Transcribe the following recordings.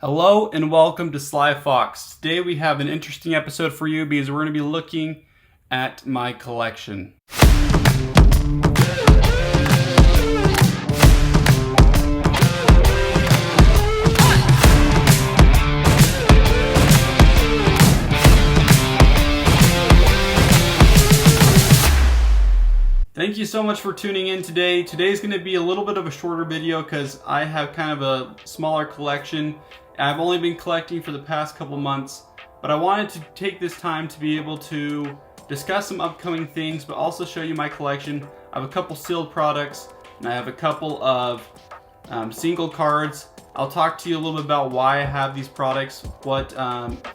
Hello and welcome to Sly Fox. Today we have an interesting episode for you because we're going to be looking at my collection. Thank you so much for tuning in today. Today's going to be a little bit of a shorter video because I have kind of a smaller collection. I've only been collecting for the past couple months, but I wanted to take this time to be able to discuss some upcoming things, but also show you my collection. I have a couple sealed products, and I have a couple of single cards. I'll talk to you a little bit about why I have these products, what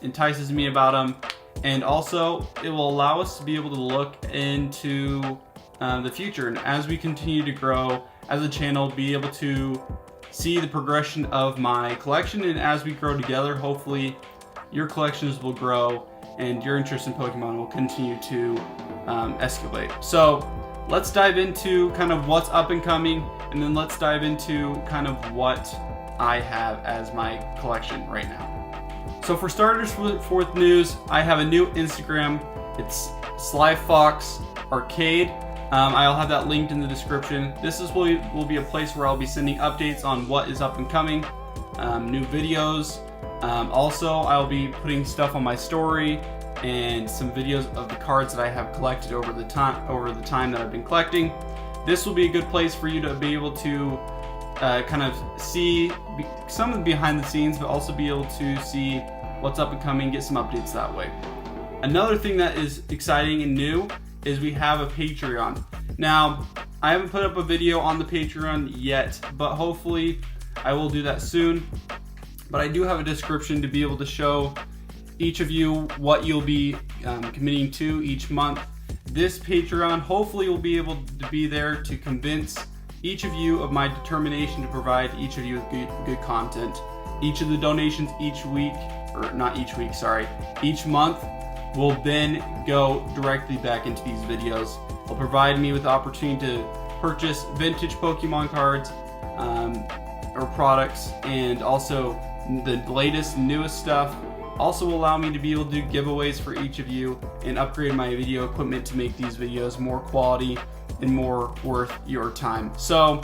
entices me about them, and also it will allow us to be able to look into the future, and as we continue to grow as a channel, be able to see the progression of my collection, and as we grow together, hopefully your collections will grow and your interest in Pokemon will continue to escalate. So let's dive into kind of what's up and coming, and then let's dive into kind of what I have as my collection right now. So for starters, with news, I have a new Instagram. It's Sly Fox Arcade. I'll have that linked in the description. This will be a place where I'll be sending updates on what is up and coming, new videos. Also, I'll be putting stuff on my story and some videos of the cards that I have collected over the time that I've been collecting. This will be a good place for you to be able to kind of see some of the behind the scenes, but also be able to see what's up and coming, get some updates that way. Another thing that is exciting and new is we have a Patreon. Now, I haven't put up a video on the Patreon yet, but hopefully I will do that soon. But I do have a description to be able to show each of you what you'll be committing to each month. This Patreon hopefully will be able to be there to convince each of you of my determination to provide each of you with good content. Each of the donations each month will then go directly back into these videos. Will provide me with the opportunity to purchase vintage Pokemon cards or products, and also the latest, newest stuff. Also will allow me to be able to do giveaways for each of you and upgrade my video equipment to make these videos more quality and more worth your time. So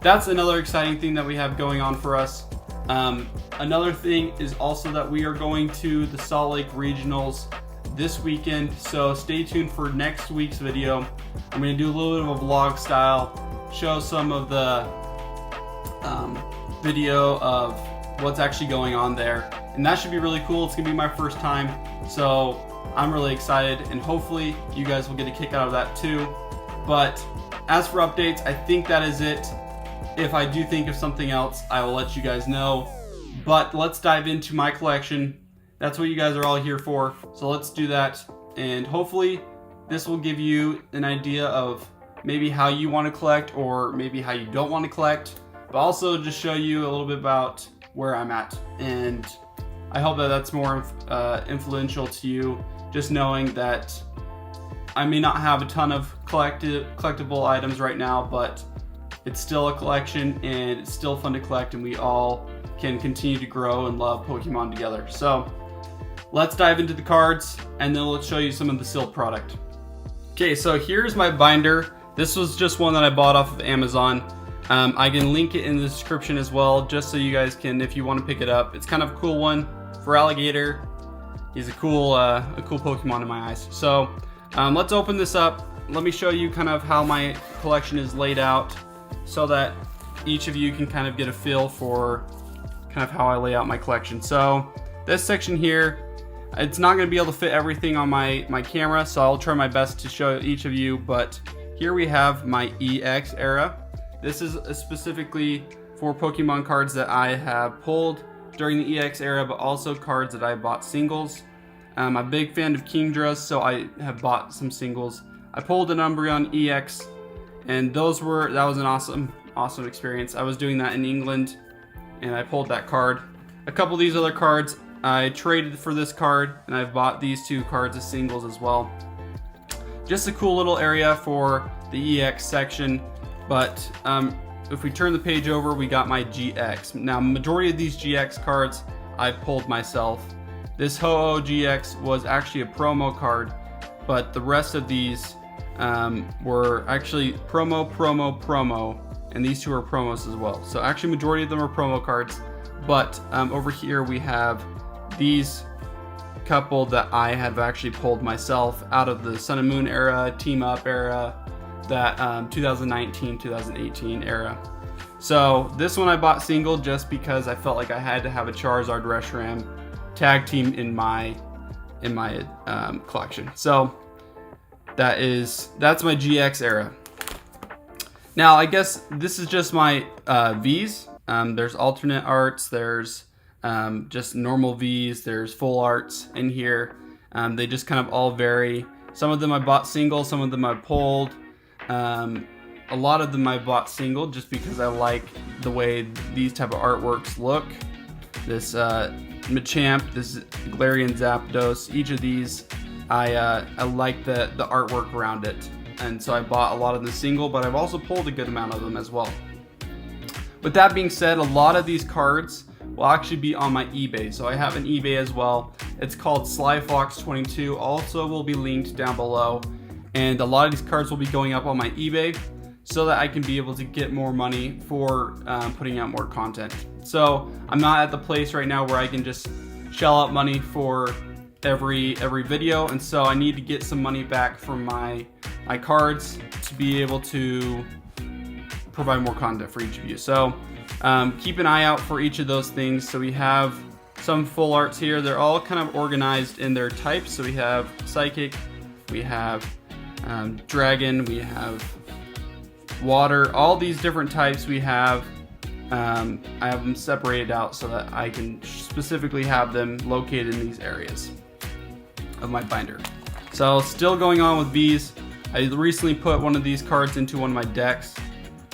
that's another exciting thing that we have going on for us. Another thing is also that we are going to the Salt Lake Regionals this weekend, so stay tuned for next week's video. I'm going to do a little bit of a vlog style, show some of the video of what's actually going on there, and that should be really cool. It's going to be my first time, so I'm really excited, and hopefully you guys will get a kick out of that too. But as for updates, I think that is it. If I do think of something else, I will let you guys know. But let's dive into my collection. That's what you guys are all here for, so let's do that, and hopefully this will give you an idea of maybe how you want to collect or maybe how you don't want to collect, but also just show you a little bit about where I'm at, and I hope that that's more influential to you, just knowing that I may not have a ton of collectible items right now, but it's still a collection and it's still fun to collect, and we all can continue to grow and love Pokemon together. So let's dive into the cards, and then let's show you some of the sealed product. Okay, so here's my binder. This was just one that I bought off of Amazon. I can link it in the description as well, just so you guys can, if you want to pick it up. It's kind of a cool one for Alligator. He's a cool Pokemon in my eyes. So let's open this up. Let me show you kind of how my collection is laid out, so that each of you can kind of get a feel for kind of how I lay out my collection. So this section here, it's not going to be able to fit everything on my camera, so I'll try my best to show each of you. But here we have my EX era. This is specifically for Pokemon cards that I have pulled during the EX era, but also cards that I bought singles. I'm a big fan of Kingdras, so I have bought some singles. I pulled an Umbreon EX, and that was an awesome experience. I was doing that in England, and I pulled that card. A couple of these other cards I traded for this card, and I've bought these two cards as singles as well. Just a cool little area for the EX section, but if we turn the page over, we got my GX. Now, majority of these GX cards I pulled myself. This Ho-Oh GX was actually a promo card, but the rest of these were actually promo, and these two are promos as well. So actually majority of them are promo cards, but over here we have these couple that I have actually pulled myself out of the Sun and Moon era, Team Up era, that 2019-2018 era. So this one I bought single just because I felt like I had to have a Charizard Reshiram tag team in my collection. So that's my GX era. Now I guess this is just my V's. There's alternate arts, there's just normal V's, there's full arts in here. They just kind of all vary. Some of them I bought single, some of them I pulled. A lot of them I bought single just because I like the way these type of artworks look. This Machamp, this Galarian Zapdos, each of these I like the artwork around it, and so I bought a lot of the single, but I've also pulled a good amount of them as well. With that being said, a lot of these cards will actually be on my eBay, so I have an eBay as well. It's called SlyFox22, also will be linked down below, and a lot of these cards will be going up on my eBay so that I can be able to get more money for putting out more content. So I'm not at the place right now where I can just shell out money for every video, and so I need to get some money back from my cards to be able to provide more content for each of you. So keep an eye out for each of those things. So we have some full arts here. They're all kind of organized in their types. So we have Psychic, we have Dragon, we have Water, all these different types we have. I have them separated out so that I can specifically have them located in these areas of my binder. So still going on with V's, I recently put one of these cards into one of my decks,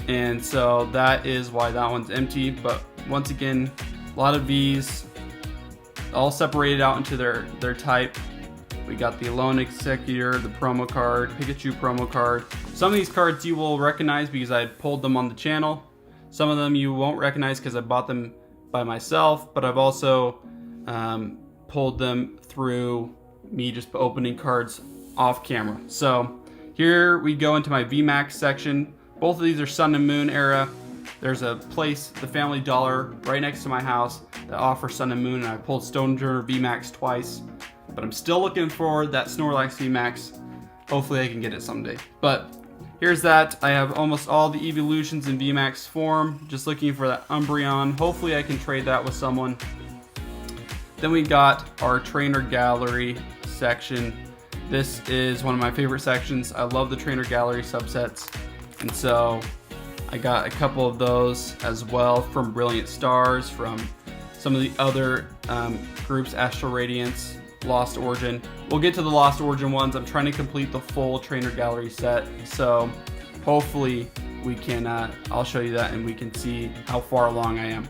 and so that is why that one's empty. But once again, a lot of V's, all separated out into their type. We got the Alone Executor, the promo card, Pikachu promo card. Some of these cards you will recognize because I pulled them on the channel. Some of them you won't recognize because I bought them by myself, but I've also pulled them through me just opening cards off camera. So here we go into my VMAX section. Both of these are Sun and Moon era. There's a place, the Family Dollar, right next to my house that offers Sun and Moon, and I pulled Stonejourner VMAX twice. But I'm still looking for that Snorlax VMAX. Hopefully I can get it someday. But here's that. I have almost all the evolutions in VMAX form. Just looking for that Umbreon. Hopefully I can trade that with someone. Then we got our trainer gallery section. This is one of my favorite sections. I love the trainer gallery subsets. And so I got a couple of those as well from Brilliant Stars, from some of the other groups, Astral Radiance, Lost Origin. We'll get to the Lost Origin ones. I'm trying to complete the full trainer gallery set, so hopefully we can I'll show you that and we can see how far along I am.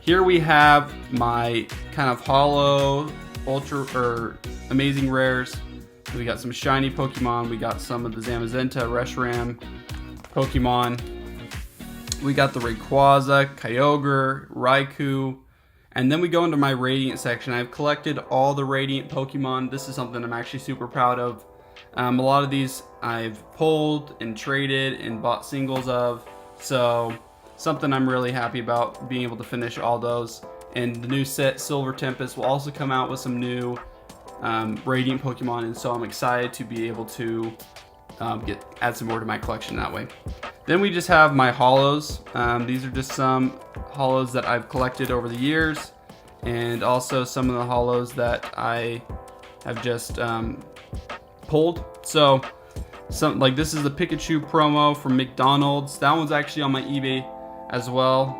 Here we have my kind of hollow ultra or amazing rares. We got some shiny Pokemon, we got some of the Zamazenta, Reshiram Pokemon, we got the Rayquaza, Kyogre, Raikou. And then we go into my Radiant section. I've collected all the Radiant Pokemon. This is something I'm actually super proud of. A lot of these I've pulled and traded and bought singles of. So something I'm really happy about, being able to finish all those. And the new set, Silver Tempest, will also come out with some new Radiant Pokemon. And so I'm excited to be able to add some more to my collection that way. Then we just have my hollows. These are just some hollows that I've collected over the years, and also some of the hollows that I have just pulled. So like this is the Pikachu promo from McDonald's. That one's actually on my eBay as well.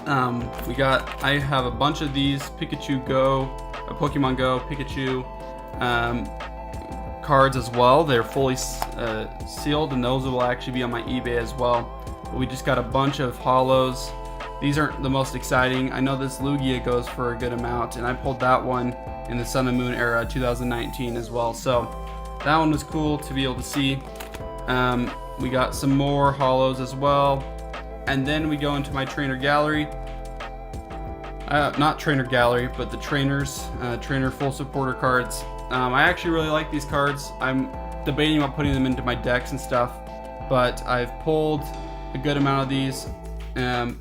I have a bunch of these Pikachu Go, Pokemon Go Pikachu cards as well. They're fully sealed, and those will actually be on my eBay as well. But we just got a bunch of hollows. These aren't the most exciting. I know this Lugia goes for a good amount, and I pulled that one in the Sun and Moon era 2019 as well, so that one was cool to be able to see. We got some more hollows as well, and then we go into my trainer gallery. not Trainer Gallery, but the Trainers, Trainer Full Supporter cards. I actually really like these cards. I'm debating about putting them into my decks and stuff, but I've pulled a good amount of these.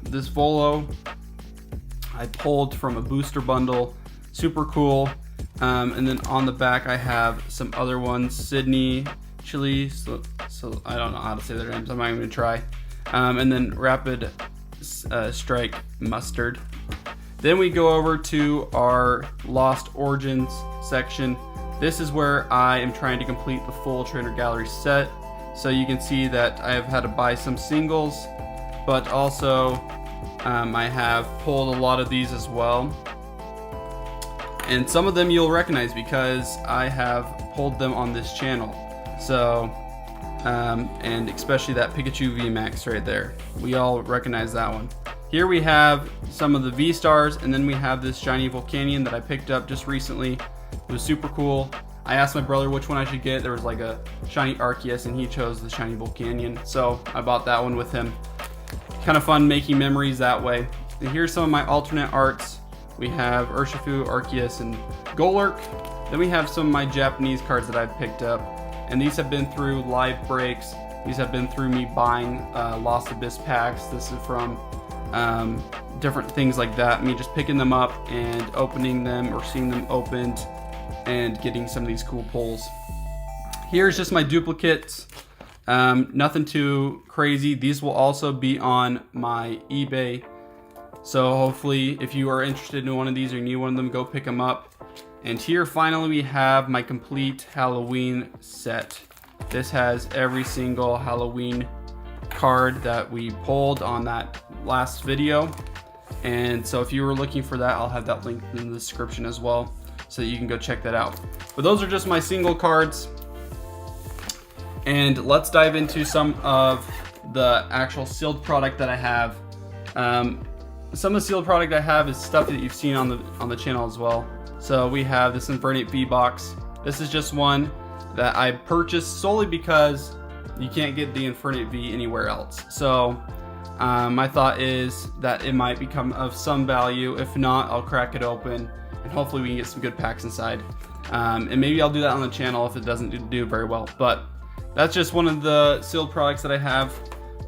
This Volo I pulled from a booster bundle, super cool. And then on the back I have some other ones, Sydney, Chili, so I don't know how to say their names, I'm not even gonna try. And then Rapid Strike Mustard. Then we go over to our Lost Origins section. This is where I am trying to complete the full Trainer Gallery set. So you can see that I have had to buy some singles, but also I have pulled a lot of these as well. And some of them you'll recognize because I have pulled them on this channel. So, and especially that Pikachu VMAX right there. We all recognize that one. Here we have some of the V-Stars, and then we have this shiny Volcanion that I picked up just recently. It was super cool. I asked my brother which one I should get. There was like a shiny Arceus and he chose the shiny Volcanion. So I bought that one with him. Kind of fun making memories that way. And here's some of my alternate arts. We have Urshifu, Arceus, and Golurk. Then we have some of my Japanese cards that I've picked up. And these have been through live breaks. These have been through me buying Lost Abyss packs. This is from different things like that. Me just picking them up and opening them or seeing them opened and getting some of these cool pulls. Here's just my duplicates. Nothing too crazy. These will also be on my eBay. So hopefully if you are interested in one of these or need one of them, go pick them up. And here finally we have my complete Halloween set. This has every single Halloween card that we pulled on that last video. And so if you were looking for that, I'll have that link in the description as well, so that you can go check that out. But those are just my single cards. And let's dive into some of the actual sealed product that I have. Some of the sealed product I have is stuff that you've seen on the channel as well. So we have this Infernape V box. This is just one that I purchased solely because you can't get the Infernape V anywhere else. So my thought is that it might become of some value. If not, I'll crack it open and hopefully we can get some good packs inside. And maybe I'll do that on the channel if it doesn't do very well. But that's just one of the sealed products that I have.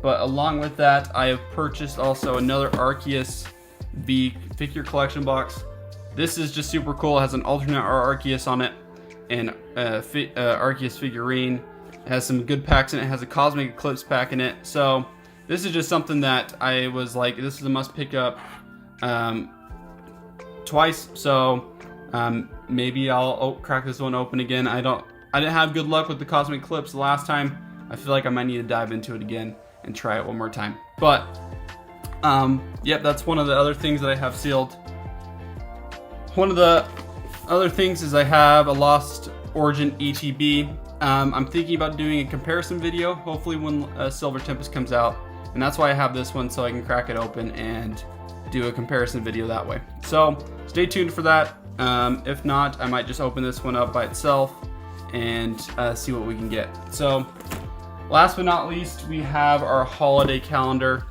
But along with that, I have purchased also another Arceus V figure collection box. This is just super cool. It has an alternate Arceus on it and Arceus figurine. It has some good packs in it. It has a Cosmic Eclipse pack in it. So this is just something that I was like, this is a must pick up twice. So maybe I'll crack this one open again. I didn't have good luck with the Cosmic Eclipse the last time. I feel like I might need to dive into it again and try it one more time. But yep, that's one of the other things that I have sealed. One of the other things is I have a Lost Origin ETB. I'm thinking about doing a comparison video, hopefully when Silver Tempest comes out. And that's why I have this one, so I can crack it open and do a comparison video that way. So stay tuned for that. If not, I might just open this one up by itself and see what we can get. So last but not least, we have our holiday calendar.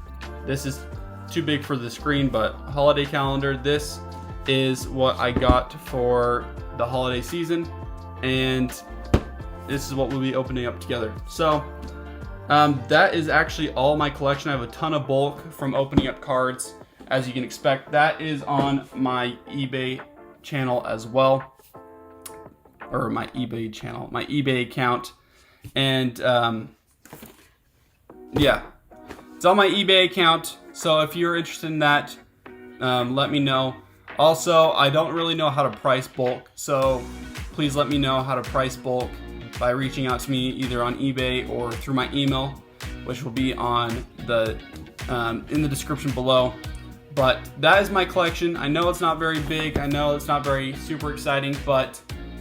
This is too big for the screen, but holiday calendar. This is what I got for the holiday season, and this is what we'll be opening up together. So that is actually all my collection. I have a ton of bulk from opening up cards, as you can expect. That is on my eBay channel as well, or my eBay channel, my eBay account. And yeah, it's on my eBay account. So if you're interested in that, let me know. Also, I don't really know how to price bulk, so please let me know how to price bulk by reaching out to me either on eBay or through my email, which will be on the in the description below. But that is my collection. I know it's not very big. I know it's not very super exciting, but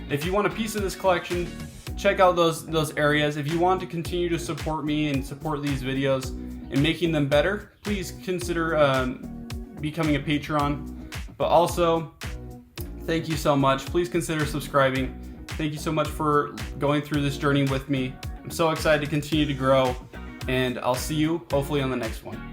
if you want a piece of this collection, check out those areas. If you want to continue to support me and support these videos and making them better, please consider becoming a Patreon. But also, thank you so much. Please consider subscribing. Thank you so much for going through this journey with me. I'm so excited to continue to grow, and I'll see you hopefully on the next one.